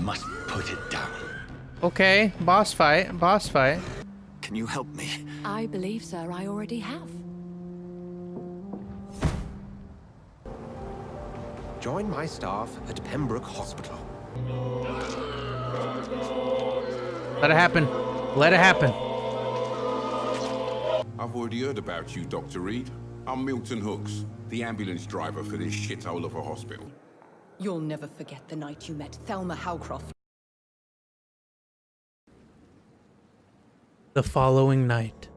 must put it down. Okay, boss fight, boss fight. Can you help me? I believe, sir, I already have. Join my staff at Pembroke Hospital. Let it happen. Let it happen. I've already heard about you, Dr. Reed. I'm Milton Hooks, the ambulance driver for this shithole of a hospital. You'll never forget the night you met Thelma Howcroft. The following night.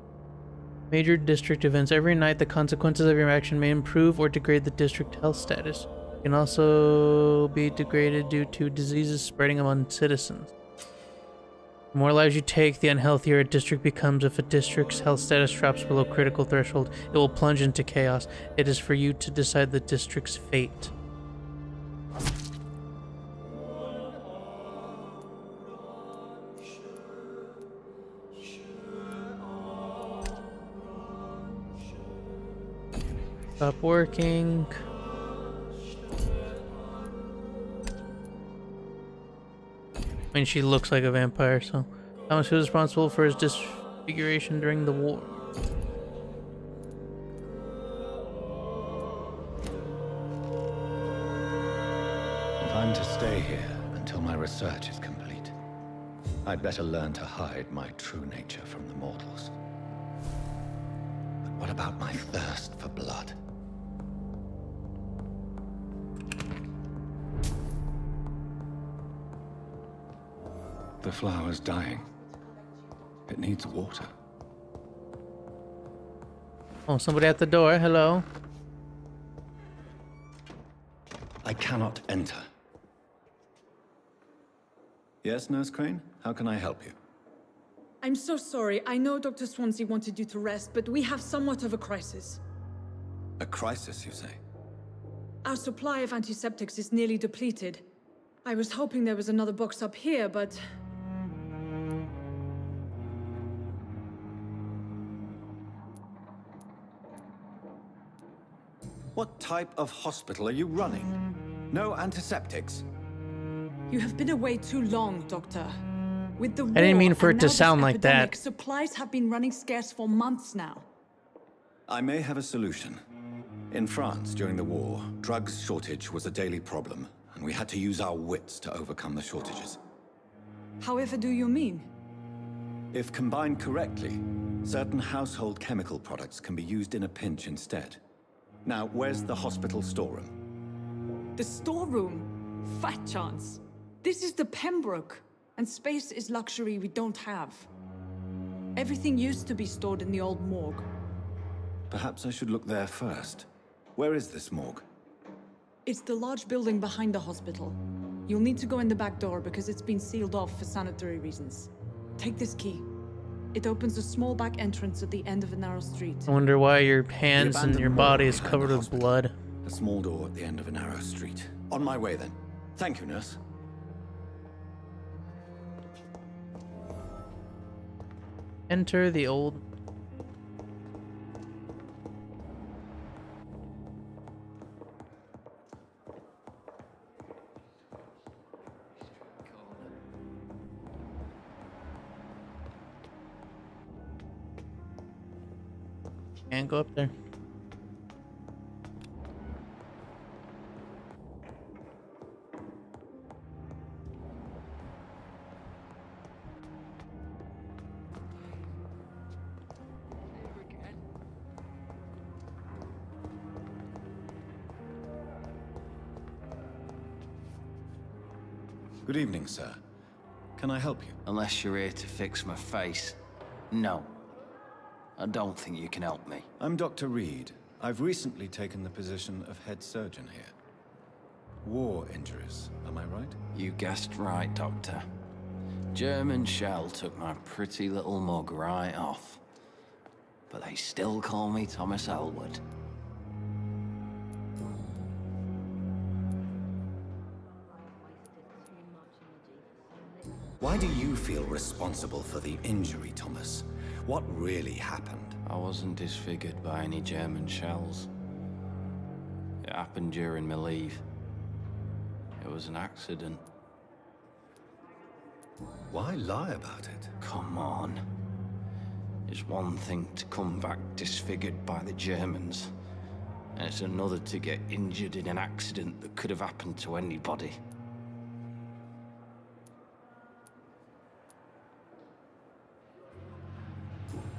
Major district events. Every night, the consequences of your action may improve or degrade the district health status. It can also be degraded due to diseases spreading among citizens. The more lives you take, the unhealthier a district becomes. If a district's health status drops below critical threshold, it will plunge into chaos. It is for you to decide the district's fate. Stop working. I mean, she looks like a vampire, so. Thomas was responsible for his disfiguration during the war. If I'm to stay here until my research is complete, I'd better learn to hide my true nature from the mortals. But what about my thirst for blood? The flower's dying. It needs water. Oh, somebody at the door. Hello. I cannot enter. Yes, Nurse Crane? How can I help you? I'm so sorry. I know Dr. Swansea wanted you to rest, but we have somewhat of a crisis. A crisis, you say? Our supply of antiseptics is nearly depleted. I was hoping there was another box up here, but... What type of hospital are you running? No antiseptics? You have been away too long, Doctor. With the war, I didn't mean for and it to now this sound like epidemic, that. Supplies have been running scarce for months now. I may have a solution. In France, during the war, drugs shortage was a daily problem, and we had to use our wits to overcome the shortages. However do you mean? If combined correctly, certain household chemical products can be used in a pinch instead. Now, where's the hospital storeroom? The storeroom? Fat chance. This is the Pembroke, and space is luxury we don't have. Everything used to be stored in the old morgue. Perhaps I should look there first. Where is this morgue? It's the large building behind the hospital. You'll need to go in the back door because it's been sealed off for sanitary reasons. Take this key. It opens a small back entrance at the end of a narrow street. I wonder why your hands and abandoned your morgue body is behind covered the with hospital. blood. A small door at the end of a narrow street. On my way then. Thank you, nurse. Enter the old... Can't go up there. Good evening, sir. Can I help you? Unless you're here to fix my face. No. I don't think you can help me. I'm Dr. Reed. I've recently taken the position of head surgeon here. War injuries, am I right? You guessed right, Doctor. German shell took my pretty little mug right off. But they still call me Thomas Elwood. Why do you feel responsible for the injury, Thomas? What really happened? I wasn't disfigured by any German shells. It happened during my leave. It was an accident. Why lie about it? Come on. It's one thing to come back disfigured by the Germans, and it's another to get injured in an accident that could have happened to anybody.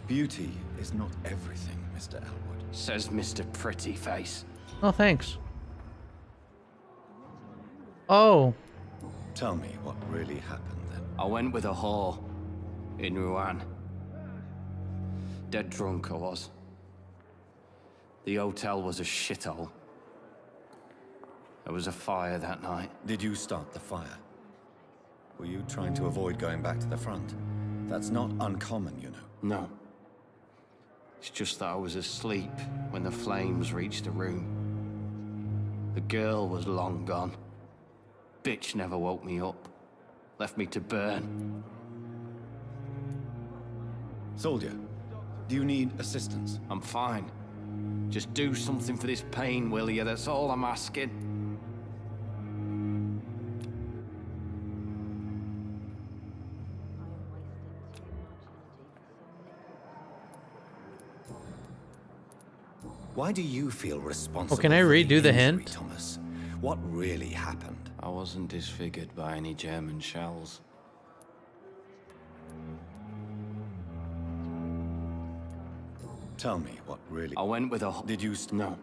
Beauty is not everything, Mr. Elwood. Says Mr. Pretty Face. Oh, thanks. Oh. Tell me what really happened then. I went with a whore in Rouen. Dead drunk I was. The hotel was a shithole. There was a fire that night. Did you start the fire? Were you trying to avoid going back to the front? That's not uncommon, you know. No. It's just that I was asleep when the flames reached the room. The girl was long gone. Bitch never woke me up. Left me to burn. Soldier, do you need assistance? I'm fine. Just do something for this pain, will you? That's all I'm asking. Why do you feel responsible? Oh, can I for redo the injury, hint? Thomas? What really happened? I wasn't disfigured by any German shells. Tell me what really... I went with a... Did you... No.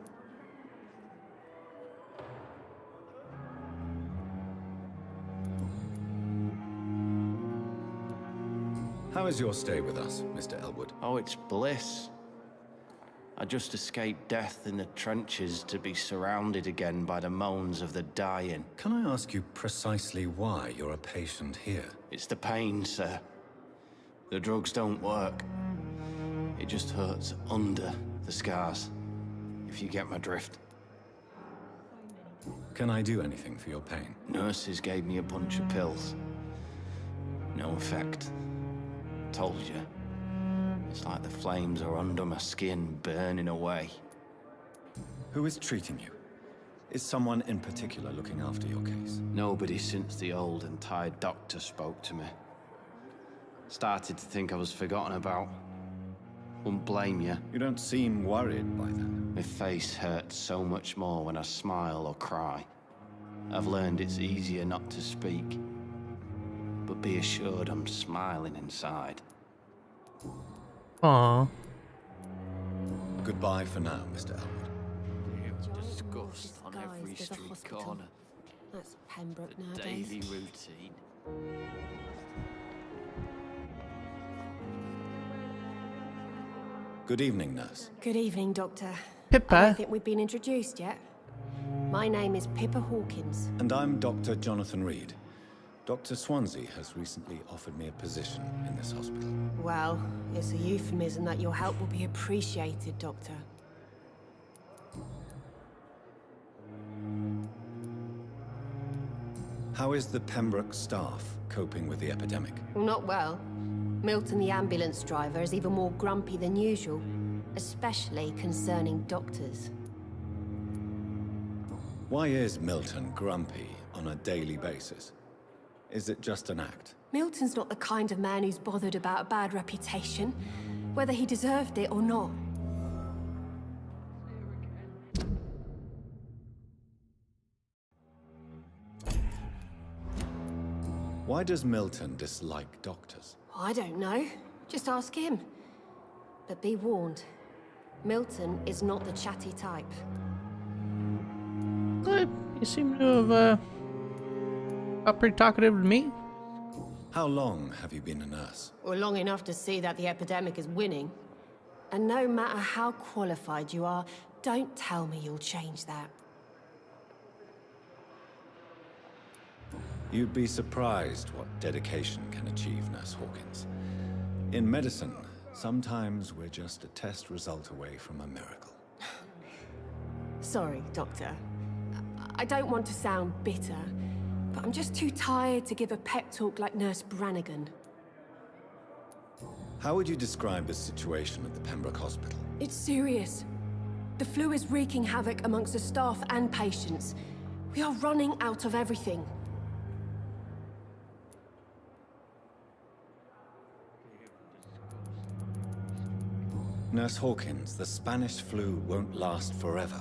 How is your stay with us, Mr. Elwood? Oh, it's bliss. I just escaped death in the trenches to be surrounded again by the moans of the dying. Can I ask you precisely why you're a patient here? It's the pain, sir. The drugs don't work. It just hurts under the scars, if you get my drift. Can I do anything for your pain? Nurses gave me a bunch of pills. No effect. Told you. It's like the flames are under my skin, burning away. Who is treating you? Is someone in particular looking after your case? Nobody since the old and tired doctor spoke to me. Started to think I was forgotten about. Wouldn't blame you. You don't seem worried by that. My face hurts so much more when I smile or cry. I've learned it's easier not to speak. But be assured I'm smiling inside. Aww. Goodbye for now, Mr. Elwood. Disgust on every Disguised as a street hospital. corner. That's Pembroke The nowadays. daily routine. Good evening, nurse. Good evening, Doctor. Pippa. I don't think we've been introduced yet. My name is Pippa Hawkins. And I'm Dr. Jonathan Reed. Dr. Swansea has recently offered me a position in this hospital. Well, it's a euphemism that your help will be appreciated, Doctor. How is the Pembroke staff coping with the epidemic? Well, not well. Milton, the ambulance driver, is even more grumpy than usual, especially concerning doctors. Why is Milton grumpy on a daily basis? Is it just an act? Milton's not the kind of man who's bothered about a bad reputation, whether he deserved it or not. Why does Milton dislike doctors? I don't know. Just ask him. But be warned, Milton is not the chatty type. Good. You seem to have got pretty talkative with me. How long have you been a nurse? Well, long enough to see that the epidemic is winning. And no matter how qualified you are, don't tell me you'll change that. You'd be surprised what dedication can achieve, Nurse Hawkins. In medicine, sometimes we're just a test result away from a miracle. Sorry, Doctor. I don't want to sound bitter, but I'm just too tired to give a pep talk like Nurse Brannigan. How would you describe the situation at the Pembroke Hospital? It's serious. The flu is wreaking havoc amongst the staff and patients. We are running out of everything. Nurse Hawkins, the Spanish flu won't last forever.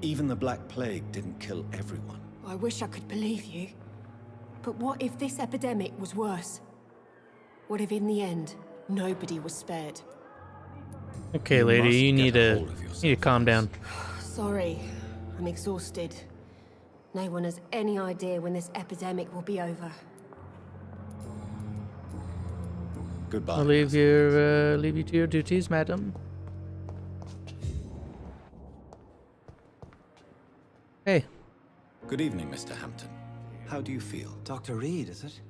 Even the Black Plague didn't kill everyone. I wish I could believe you. But what if this epidemic was worse? What if in the end, nobody was spared? Okay, You lady, must you get need a to hold of yourself, calm down. Sorry, I'm exhausted. No one has any idea when this epidemic will be over. Goodbye. I'll leave you to your duties, madam. Hey, Good evening, Mr. Hampton. How do you feel? Dr. Reed, is it?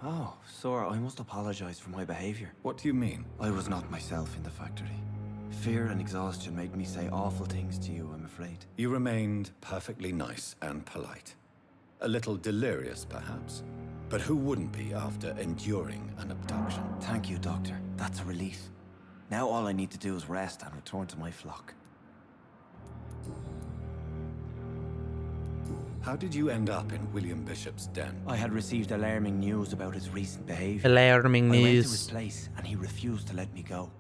Oh, sir, I must apologize for my behavior. What do you mean? I was not myself in the factory. Fear and exhaustion made me say awful things to you, I'm afraid. You remained perfectly nice and polite. A little delirious, perhaps. But who wouldn't be after enduring an abduction? Thank you, Doctor. That's a relief. Now all I need to do is rest and return to my flock. How did you end up in William Bishop's den? I had received alarming news about his recent behavior. alarming I went to his news. place and he refused to let me go.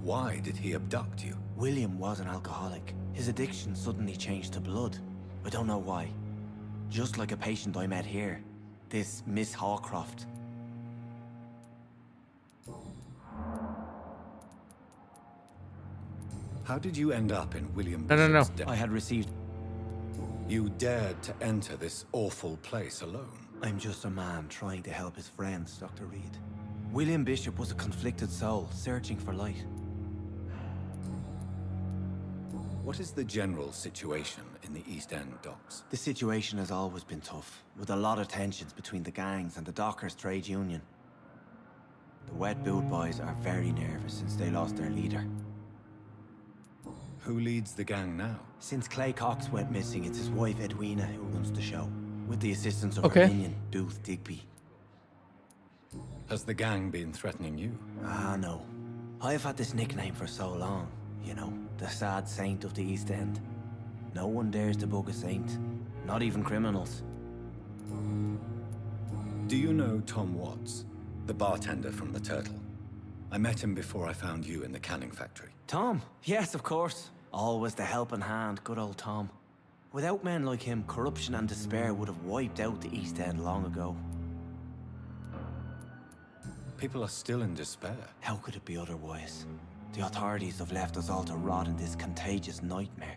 Why did he abduct you? William was an alcoholic. His addiction suddenly changed to blood. I don't know why. Just like a patient I met here. This Miss Hawcroft. How did you end up in William No, no, no. Bishop's den? I had received... You dared to enter this awful place alone. I'm just a man trying to help his friends, Dr. Reed. William Bishop was a conflicted soul, searching for light. What is the general situation in the East End docks? The situation has always been tough, with a lot of tensions between the gangs and the dockers' trade union. The wet boot boys are very nervous since they lost their leader. Who leads the gang now? Since Clay Cox went missing, it's his wife Edwina who runs the show, with the assistance of Okay. her minion, Booth Digby. Has the gang been threatening you? Ah, no. I've had this nickname for so long, you know, the sad saint of the East End. No one dares to bug a saint, not even criminals. Do you know Tom Watts, the bartender from the Turtle? I met him before I found you in the canning factory. Tom? Yes, of course. Always the helping hand, good old Tom. Without men like him, corruption and despair would have wiped out the East End long ago. People are still in despair. How could it be otherwise? The authorities have left us all to rot in this contagious nightmare.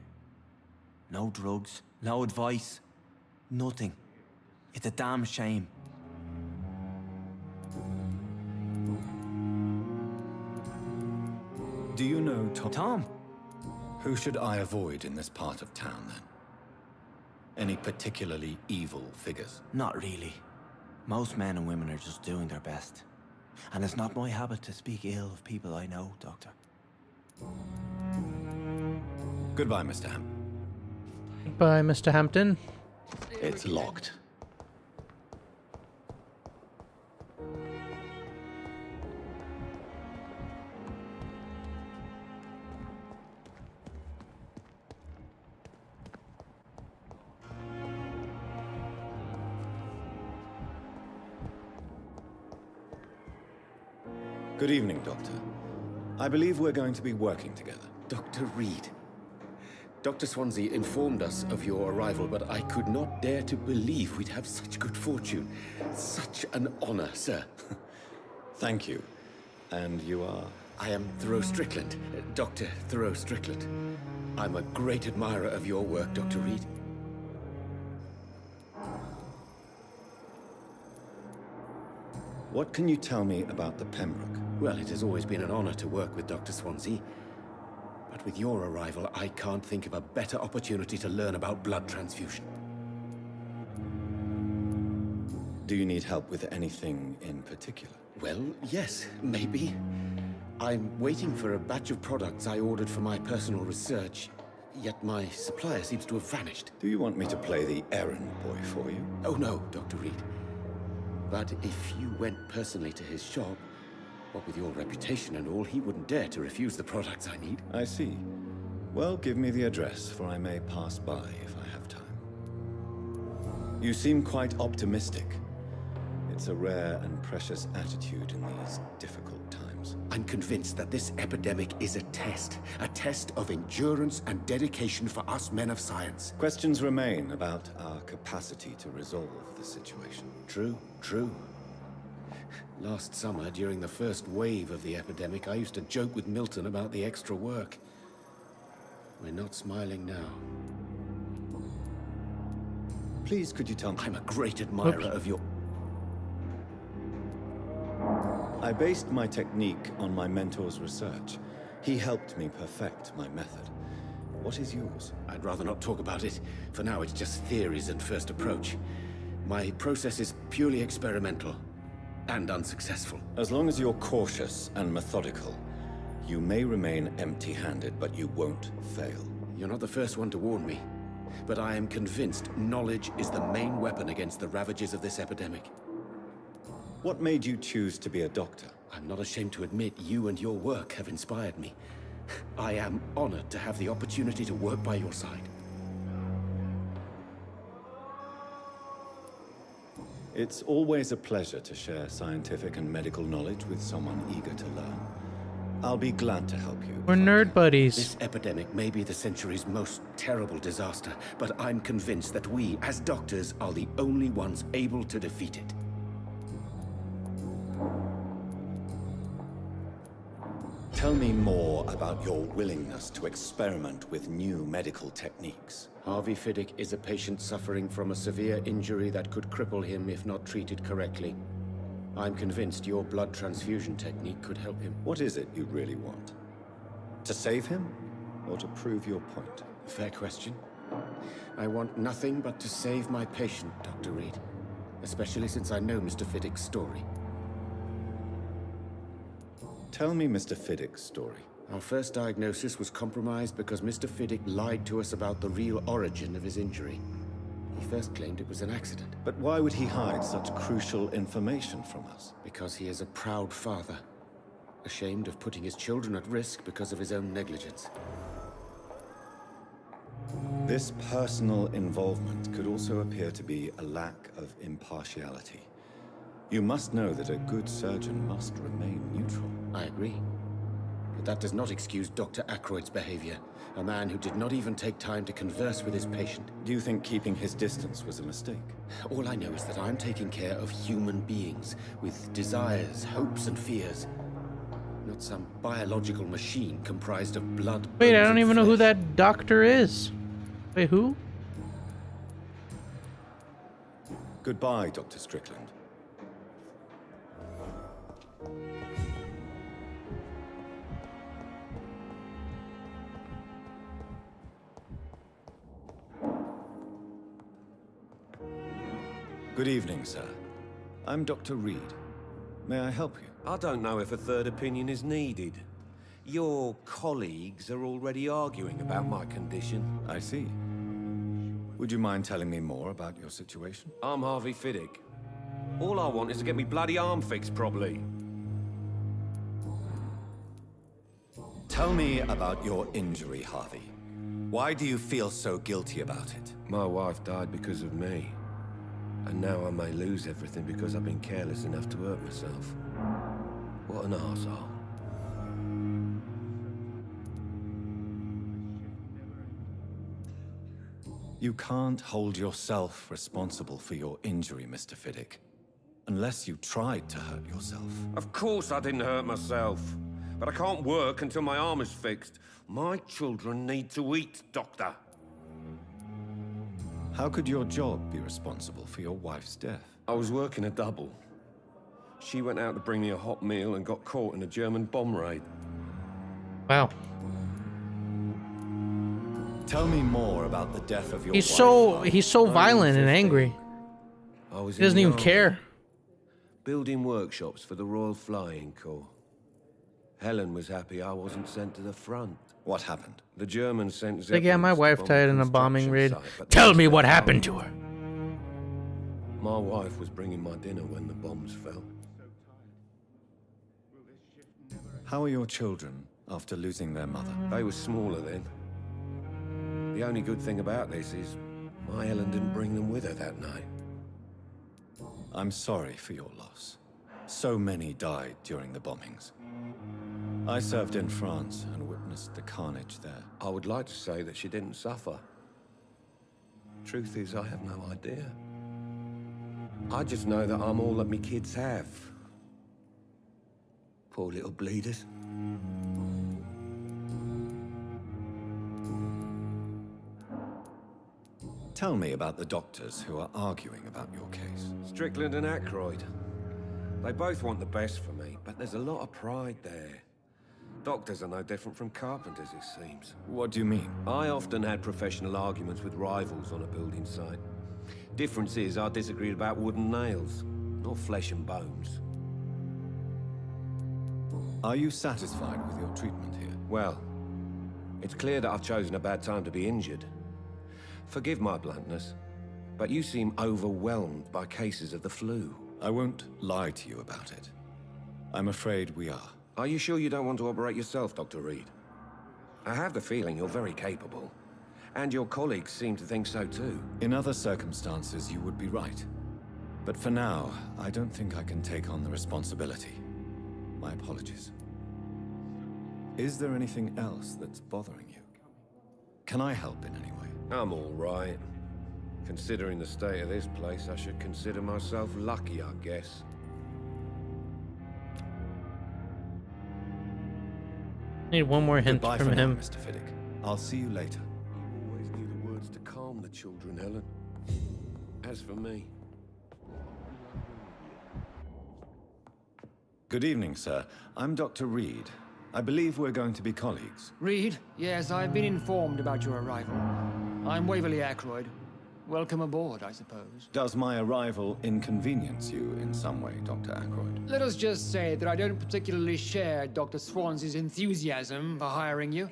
No drugs, no advice, nothing. It's a damn shame. Do you know Tom? Tom? Who should I avoid in this part of town, then? Any particularly evil figures? Not really. Most men and women are just doing their best. And it's not my habit to speak ill of people I know, Doctor. Goodbye, Mr. Hampton. Bye, Mr. Hampton. It's locked. Good evening, Doctor. I believe we're going to be working together. Dr. Reed. Dr. Swansea informed us of your arrival, but I could not dare to believe we'd have such good fortune. Such an honor, sir. Thank you. And you are? I am Thoreau Strickland, Dr. Thoreau Strickland. I'm a great admirer of your work, Dr. Reed. What can you tell me about the Pembroke? Well, it has always been an honor to work with Dr. Swansea. But with your arrival, I can't think of a better opportunity to learn about blood transfusion. Do you need help with anything in particular? Well, yes, maybe. I'm waiting for a batch of products I ordered for my personal research, yet my supplier seems to have vanished. Do you want me to play the errand boy for you? Oh no, Dr. Reed. But if you went personally to his shop, what with your reputation and all, he wouldn't dare to refuse the products I need. I see. Well, give me the address, for I may pass by if I have time. You seem quite optimistic. It It's a rare and precious attitude in these difficult times. I'm convinced that this epidemic is a test of endurance and dedication for us men of science. Questions remain about our capacity to resolve the situation. True, true. Last summer, during the first wave of the epidemic, I used to joke with Milton about the extra work. We're not smiling now. Please, could you tell me? I'm a great admirer of your... I based my technique on my mentor's research. He helped me perfect my method. What is yours? I'd rather not talk about it. For now, it's just theories and first approach. My process is purely experimental and unsuccessful. As long as you're cautious and methodical, you may remain empty-handed, but you won't fail. You're not the first one to warn me, but I am convinced knowledge is the main weapon against the ravages of this epidemic. What made you choose to be a doctor? I'm not ashamed to admit you and your work have inspired me. I am honored to have the opportunity to work by your side. It's always a pleasure to share scientific and medical knowledge with someone eager to learn. I'll be glad to help you. We're nerd buddies. This epidemic may be the century's most terrible disaster, but I'm convinced that we, as doctors, are the only ones able to defeat it. Tell me more about your willingness to experiment with new medical techniques. Harvey Fiddick is a patient suffering from a severe injury that could cripple him if not treated correctly. I'm convinced your blood transfusion technique could help him. What is it you really want? To save him, or to prove your point? Fair question. I want nothing but to save my patient, Dr. Reed. Especially since I know Mr. Fiddick's story. Tell me Mr. Fiddick's story. Our first diagnosis was compromised because Mr. Fiddick lied to us about the real origin of his injury. He first claimed it was an accident. But why would he hide such crucial information from us? Because he is a proud father, ashamed of putting his children at risk because of his own negligence. This personal involvement could also appear to be a lack of impartiality. You must know that a good surgeon must remain neutral. I agree. But that does not excuse Dr. Ackroyd's behavior, a man who did not even take time to converse with his patient. Do you think keeping his distance was a mistake? All I know is that I'm taking care of human beings with desires, hopes, and fears. Not some biological machine comprised of blood. Wait, I bones, don't and even know who flesh. that doctor is. Wait, who? Goodbye, Dr. Strickland. Good evening, sir. I'm Dr. Reed. May I help you? I don't know if a third opinion is needed. Your colleagues are already arguing about my condition. I see. Would you mind telling me more about your situation? I'm Harvey Fiddick. All I want is to get me bloody arm fixed properly. Tell me about your injury, Harvey. Why do you feel so guilty about it? My wife died because of me. And now I may lose everything because I've been careless enough to hurt myself. What an arsehole. You can't hold yourself responsible for your injury, Mr. Fiddick. Unless you tried to hurt yourself. Of course I didn't hurt myself. But I can't work until my arm is fixed. My children need to eat, Doctor. How could your job be responsible for your wife's death? I was working a double. She went out to bring me a hot meal and got caught in a German bomb raid. Wow. Tell me more about the death of your He's wife. so violent and angry. I was He doesn't in the even army, care. building workshops for the Royal Flying Corps. Helen was happy I wasn't sent to the front. What happened? The Germans sent Like, yeah, my Zeppelins to wife bomb died in a bombing construction raid. site, but Tell that's me their what fault. happened to her. My wife was bringing my dinner when the bombs fell. How are your children after losing their mother? They were smaller then. The only good thing about this is my Helen didn't bring them with her that night. I'm sorry for your loss. So many died during the bombings. I served in France and witnessed the carnage there. I would like to say that she didn't suffer. Truth is, I have no idea. I just know that I'm all that me kids have. Poor little bleeders. Tell me about the doctors who are arguing about your case. Strickland and Aykroyd. They both want the best for me, but there's a lot of pride there. Doctors are no different from carpenters, it seems. What do you mean? I often had professional arguments with rivals on a building site. Difference is, I disagreed about wooden nails, not flesh and bones. Are you satisfied with your treatment here? Well, it's clear that I've chosen a bad time to be injured. Forgive my bluntness, but you seem overwhelmed by cases of the flu. I won't lie to you about it. I'm afraid we are. Are you sure you don't want to operate yourself, Dr. Reed? I have the feeling you're very capable. And your colleagues seem to think so too. In other circumstances, you would be right. But for now, I don't think I can take on the responsibility. My apologies. Is there anything else that's bothering you? Can I help in any way? I'm all right. Considering the state of this place, I should consider myself lucky, I guess. Need one more hint Goodbye from for now, him. Mr. Fiddick. I'll see you later. You always knew the words to calm the children, Helen. As for me... Good evening, sir. I'm Dr. Reed. I believe we're going to be colleagues. Reed? Yes, I've been informed about your arrival. I'm Waverly Aykroyd. Welcome aboard, I suppose. Does my arrival inconvenience you in some way, Dr. Aykroyd? Let us just say that I don't particularly share Dr. Swansea's enthusiasm for hiring you.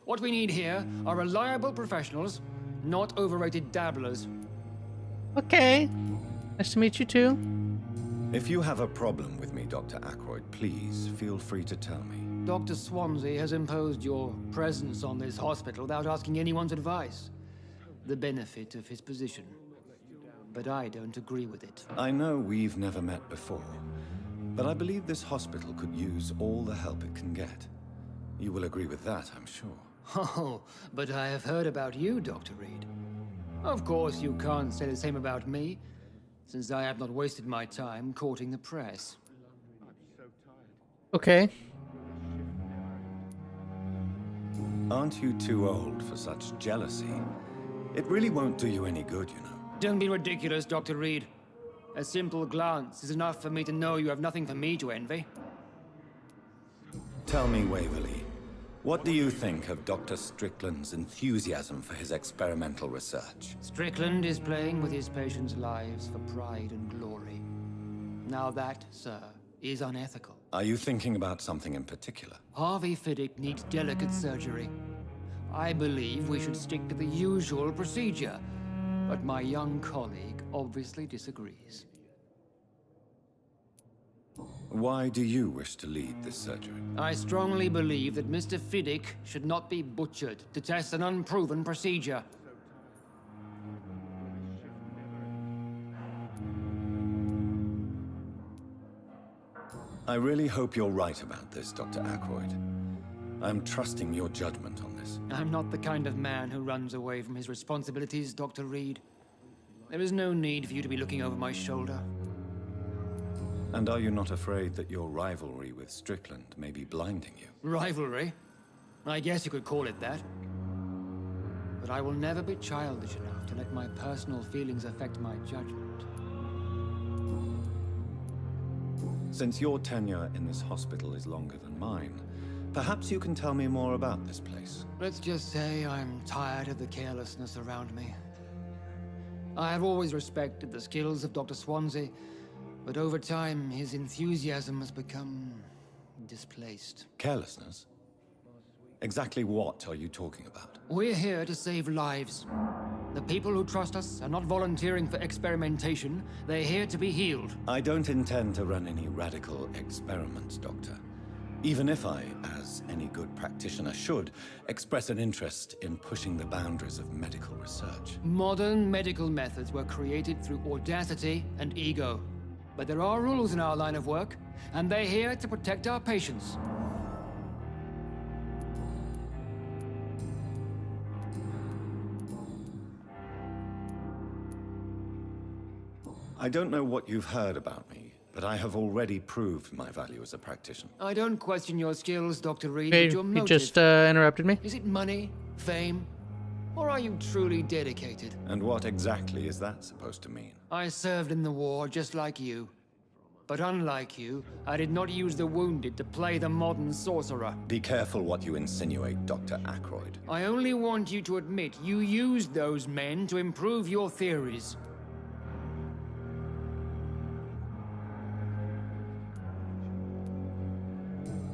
What we need here are reliable professionals, not overrated dabblers. Okay. Nice to meet you too. If you have a problem with me, Dr. Aykroyd, please feel free to tell me. Dr. Swansea has imposed your presence on this hospital without asking anyone's advice. The benefit of his position. But I don't agree with it. I know we've never met before, but I believe this hospital could use all the help it can get. You will agree with that, I'm sure. Oh, but I have heard about you, Dr. Reed. Of course, you can't say the same about me, since I have not wasted my time courting the press. Okay. Aren't you too old for such jealousy? It really won't do you any good, you know. Don't be ridiculous, Dr. Reed. A simple glance is enough for me to know you have nothing for me to envy. Tell me, Waverly, what do you think of Dr. Strickland's enthusiasm for his experimental research? Strickland is playing with his patients' lives for pride and glory. Now that, sir, is unethical. Are you thinking about something in particular? Harvey Fiddick needs delicate surgery. I believe we should stick to the usual procedure, but my young colleague obviously disagrees. Why do you wish to lead this surgery? I strongly believe that Mr. Fiddick should not be butchered to test an unproven procedure. I really hope you're right about this, Dr. Aykroyd. I'm trusting your judgment on this. I'm not the kind of man who runs away from his responsibilities, Dr. Reed. There is no need for you to be looking over my shoulder. And are you not afraid that your rivalry with Strickland may be blinding you? Rivalry? I guess you could call it that. But I will never be childish enough to let my personal feelings affect my judgment. Since your tenure in this hospital is longer than mine, perhaps you can tell me more about this place. Let's just say I'm tired of the carelessness around me. I have always respected the skills of Dr. Swansea, but over time, his enthusiasm has become displaced. Carelessness? Exactly what are you talking about? We're here to save lives. The people who trust us are not volunteering for experimentation. They're here to be healed. I don't intend to run any radical experiments, Doctor. Even if I, as any good practitioner should, express an interest in pushing the boundaries of medical research. Modern medical methods were created through audacity and ego. But there are rules in our line of work, and they're here to protect our patients. I don't know what you've heard about me, but I have already proved my value as a practitioner. I don't question your skills, Dr. Reed, Hey, but your you motive... just interrupted me. Is it money? Fame? Or are you truly dedicated? And what exactly is that supposed to mean? I served in the war just like you. But unlike you, I did not use the wounded to play the modern sorcerer. Be careful what you insinuate, Dr. Ackroyd. I only want you to admit you used those men to improve your theories.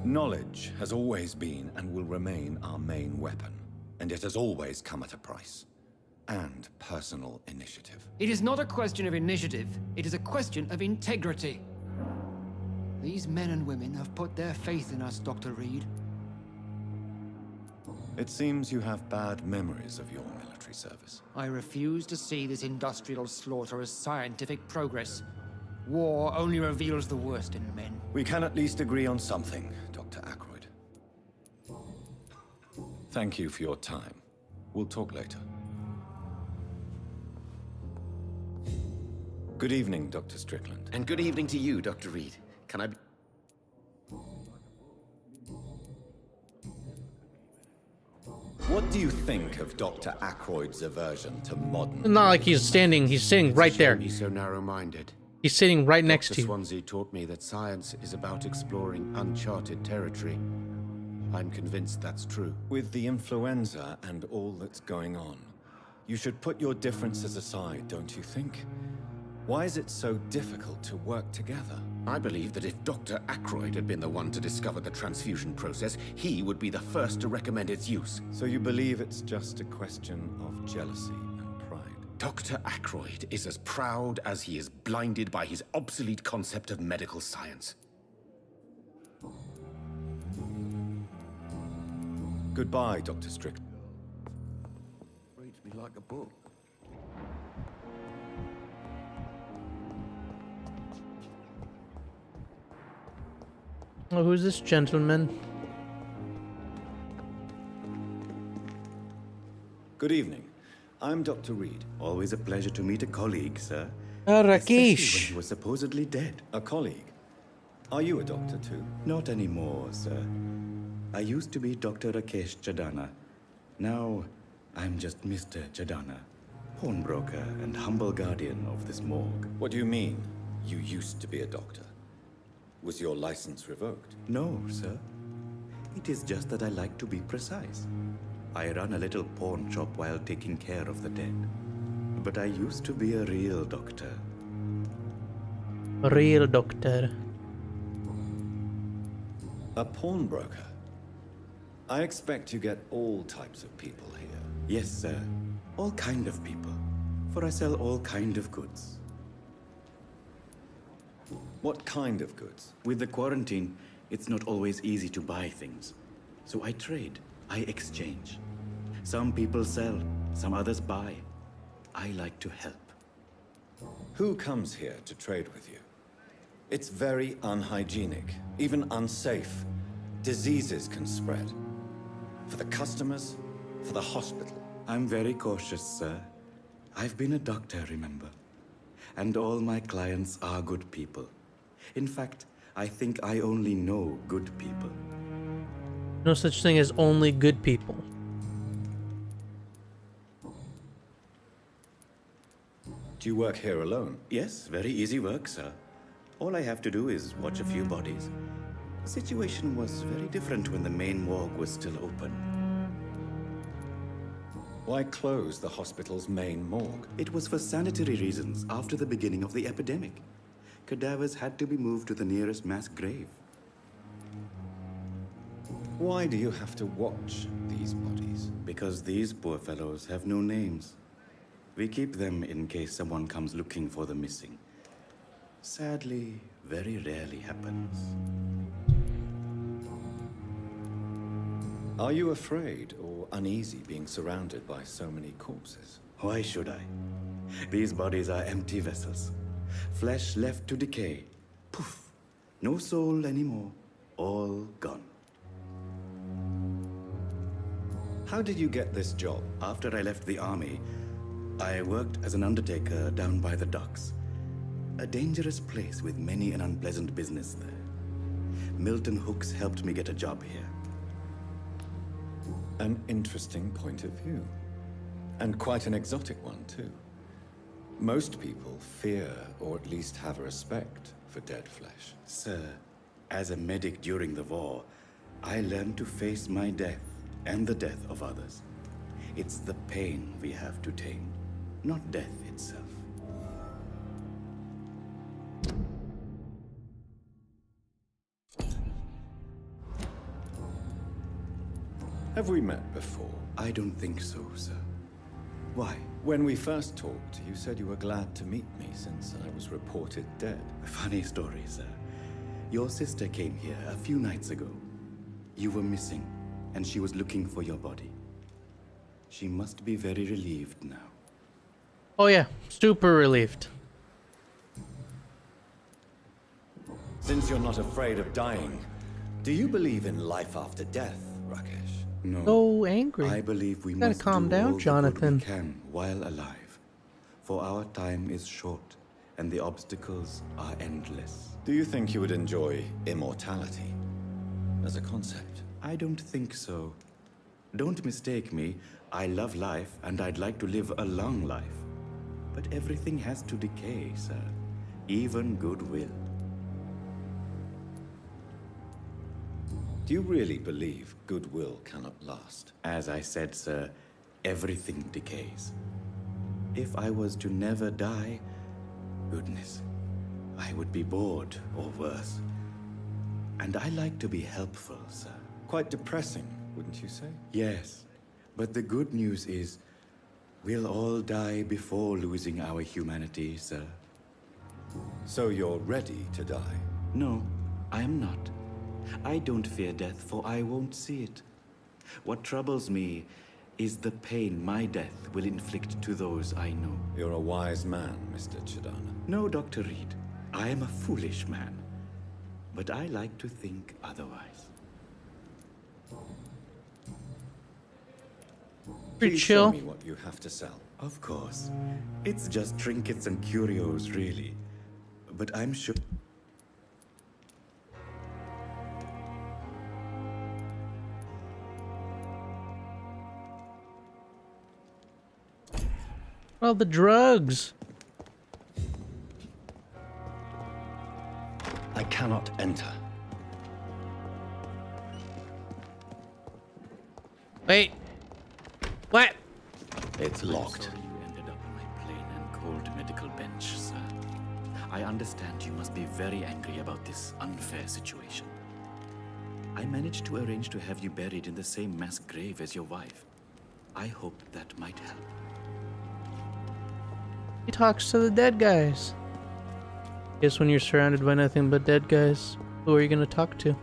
Knowledge has always been and will remain our main weapon, and it has always come at a price. And personal initiative. It is not a question of initiative, it is a question of integrity. These men and women have put their faith in us, Dr. Reed. It seems you have bad memories of your military service. I refuse to see this industrial slaughter as scientific progress. War only reveals the worst in men. We can at least agree on something, Dr. Ackroyd. Thank you for your time. We'll talk later. Good evening, Dr. Strickland. And good evening to you, Dr. Reed. Can I be... What do you think of Dr. Ackroyd's aversion to modern... Not like he's sitting right there. He's so narrow-minded. He's sitting right next to Dr. you. Swansea taught me that science is about exploring uncharted territory. I'm convinced that's true. With the influenza and all that's going on, you should put your differences aside, don't you think? Why is it so difficult to work together? I believe that if Dr. Ackroyd had been the one to discover the transfusion process, he would be the first to recommend its use. So you believe it's just a question of jealousy and pride? Dr. Ackroyd is as proud as he is blinded by his obsolete concept of medical science. Goodbye, Dr. Strickland. Reads me like a book. Oh, who's this gentleman? Good evening. I'm Dr. Reed. Always a pleasure to meet a colleague, sir. Rakesh. Especially when he was supposedly dead. A colleague? Are you a doctor too? Not anymore, sir. I used to be Dr. Rakesh Chadana. Now, I'm just Mr. Chadana, pawnbroker and humble guardian of this morgue. What do you mean, you used to be a doctor? Was your license revoked? No, sir. It is just that I like to be precise. I run a little pawn shop while taking care of the dead. But I used to be a real doctor. Real doctor. A pawnbroker? I expect you get all types of people here. Yes, sir. All kind of people. For I sell all kind of goods. What kind of goods? With the quarantine, it's not always easy to buy things. So I trade. I exchange. Some people sell, some others buy. I like to help. Who comes here to trade with you? It's very unhygienic, even unsafe. Diseases can spread. For the customers, for the hospital. I'm very cautious, sir. I've been a doctor, remember? And all my clients are good people. In fact, I think I only know good people. No such thing as only good people. Do you work here alone? Yes, very easy work, sir. All I have to do is watch a few bodies. The situation was very different when the main morgue was still open. Why close the hospital's main morgue? It was for sanitary reasons after the beginning of the epidemic. Cadavers had to be moved to the nearest mass grave. Why do you have to watch these bodies? Because these poor fellows have no names. We keep them in case someone comes looking for the missing. Sadly, very rarely happens. Are you afraid or uneasy being surrounded by so many corpses? Why should I? These bodies are empty vessels. Flesh left to decay. Poof. No soul anymore. All gone. How did you get this job? After I left the army, I worked as an undertaker down by the docks. A dangerous place with many an unpleasant business there. Milton Hooks helped me get a job here. An interesting point of view. And quite an exotic one, too. Most people fear, or at least have a respect, for dead flesh. Sir, as a medic during the war, I learned to face my death and the death of others. It's the pain we have to tame, not death itself. Have we met before? I don't think so, sir. Why? When we first talked, you said you were glad to meet me since I was reported dead. Funny story, sir. Your sister came here a few nights ago. You were missing, and she was looking for your body. She must be very relieved now. Oh yeah, super relieved. Since you're not afraid of dying, do you believe in life after death, Rakesh? No. So angry. I believe we Gotta must calm do down, all the good Jonathan. we can while alive. For our time is short, and the obstacles are endless. Do you think you would enjoy immortality as a concept? I don't think so. Don't mistake me. I love life, and I'd like to live a long life. But everything has to decay, sir. Even goodwill. Do you really believe goodwill cannot last? As I said, sir, everything decays. If I was to never die, goodness, I would be bored or worse. And I like to be helpful, sir. Quite depressing, wouldn't you say? Yes, but the good news is, we'll all die before losing our humanity, sir. So you're ready to die? No, I am not. I don't fear death, for I won't see it. What troubles me is the pain my death will inflict to those I know. You're a wise man, Mr. Chidana. No, Dr. Reed. I am a foolish man. But I like to think otherwise. Pretty Please chill. show me what you have to sell. Of course. It's just trinkets and curios, really. But I'm sure... Well, the drugs. I cannot enter. Wait. What? It's locked. I'm sorry you ended up on my plain and cold medical bench, sir. I understand you must be very angry about this unfair situation. I managed to arrange to have you buried in the same mass grave as your wife. I hope that might help. He talks to the dead guys. Guess when you're surrounded by nothing but dead guys, who are you gonna talk to?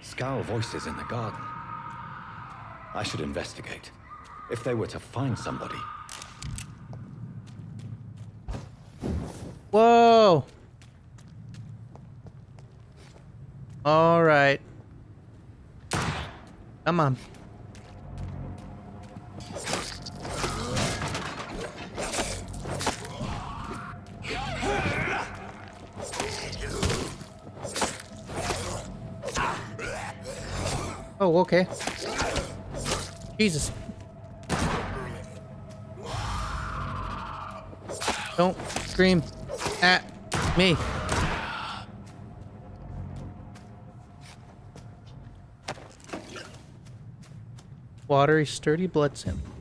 Scowl voices in the garden. I should investigate. If they were to find somebody. Whoa! All right. Come on. Oh, okay. Jesus. Don't scream at me. Watery, sturdy blood sample.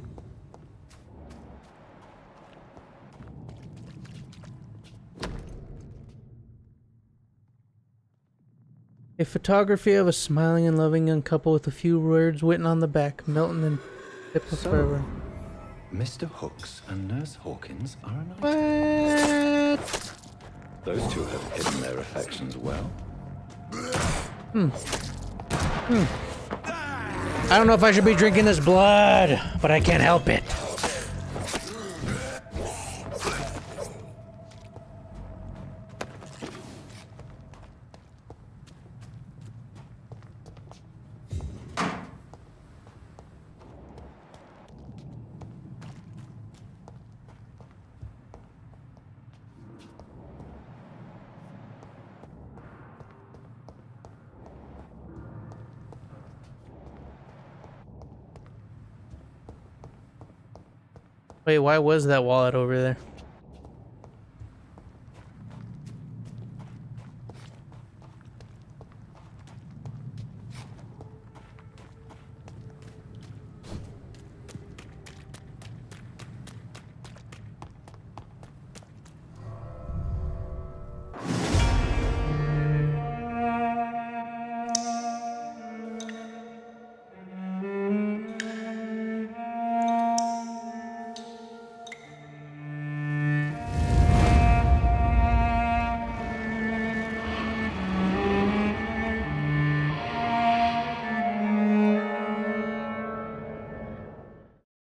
A photography of a smiling and loving young couple with a few words written on the back. Milton and Forever. Mr. Hooks and Nurse Hawkins are an item. What? Those two have hidden their affections well. I don't know if I should be drinking this blood, but I can't help it. Wait, why was that wallet over there?